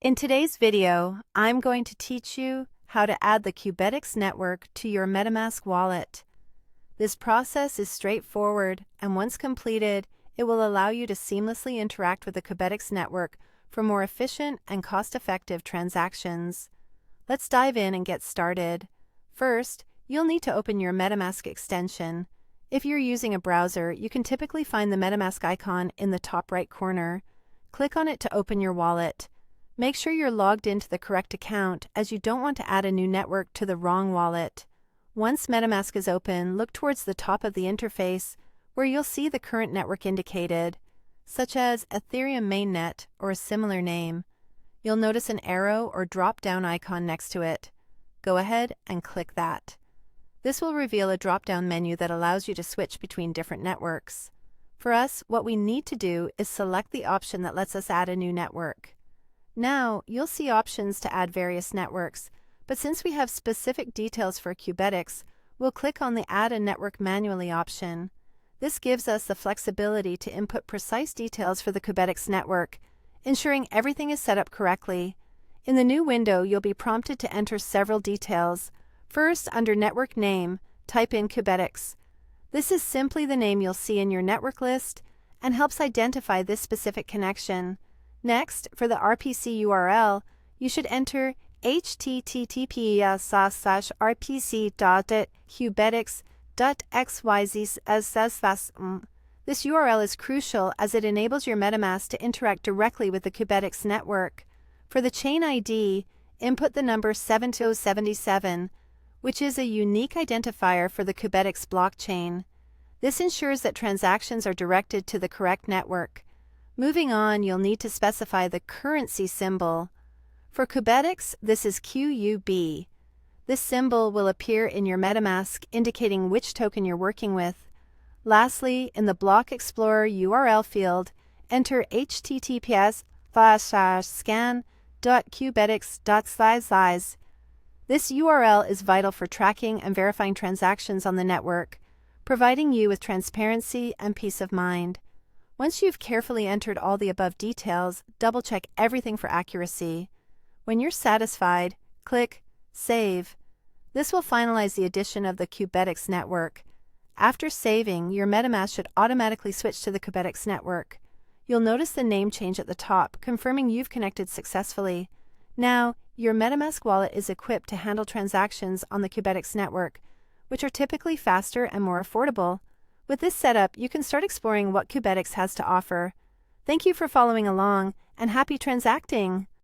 In today's video, I'm going to teach you how to add the Qubetics Network to your MetaMask wallet. This process is straightforward, and once completed, it will allow you to seamlessly interact with the Qubetics Network for more efficient and cost-effective transactions. Let's dive in and get started. First, you'll need to open your MetaMask extension. If you're using a browser, you can typically find the MetaMask icon in the top right corner. Click on it to open your wallet. Make sure you're logged into the correct account, as you don't want to add a new network to the wrong wallet. Once MetaMask is open, look towards the top of the interface where you'll see the current network indicated, such as Ethereum Mainnet or a similar name. You'll notice an arrow or drop-down icon next to it. Go ahead and click that. This will reveal a drop-down menu that allows you to switch between different networks. For us, what we need to do is select the option that lets us add a new network. Now, you'll see options to add various networks, but since we have specific details for Qubetics, we'll click on the Add a Network Manually option. This gives us the flexibility to input precise details for the Qubetics network, ensuring everything is set up correctly. In the new window, you'll be prompted to enter several details. First, under Network Name, type in Qubetics. This is simply the name you'll see in your network list and helps identify this specific connection. Next, for the RPC URL, you should enter https://rpc.qubetics.xyz. This URL is crucial as it enables your MetaMask to interact directly with the Qubetics network. For the chain ID, input the number 7077, which is a unique identifier for the Qubetics blockchain. This ensures that transactions are directed to the correct network. Moving on, you'll need to specify the currency symbol. For Qubetics, this is QUB. This symbol will appear in your MetaMask, indicating which token you're working with. Lastly, in the Block Explorer URL field, enter https://scan.qubetics.xyz. This URL is vital for tracking and verifying transactions on the network, providing you with transparency and peace of mind. Once you've carefully entered all the above details, double-check everything for accuracy. When you're satisfied, click Save. This will finalize the addition of the Qubetics network. After saving, your MetaMask should automatically switch to the Qubetics network. You'll notice the name change at the top, confirming you've connected successfully. Now, your MetaMask wallet is equipped to handle transactions on the Qubetics network, which are typically faster and more affordable. With this setup, you can start exploring what Qubetics has to offer. Thank you for following along, and happy transacting!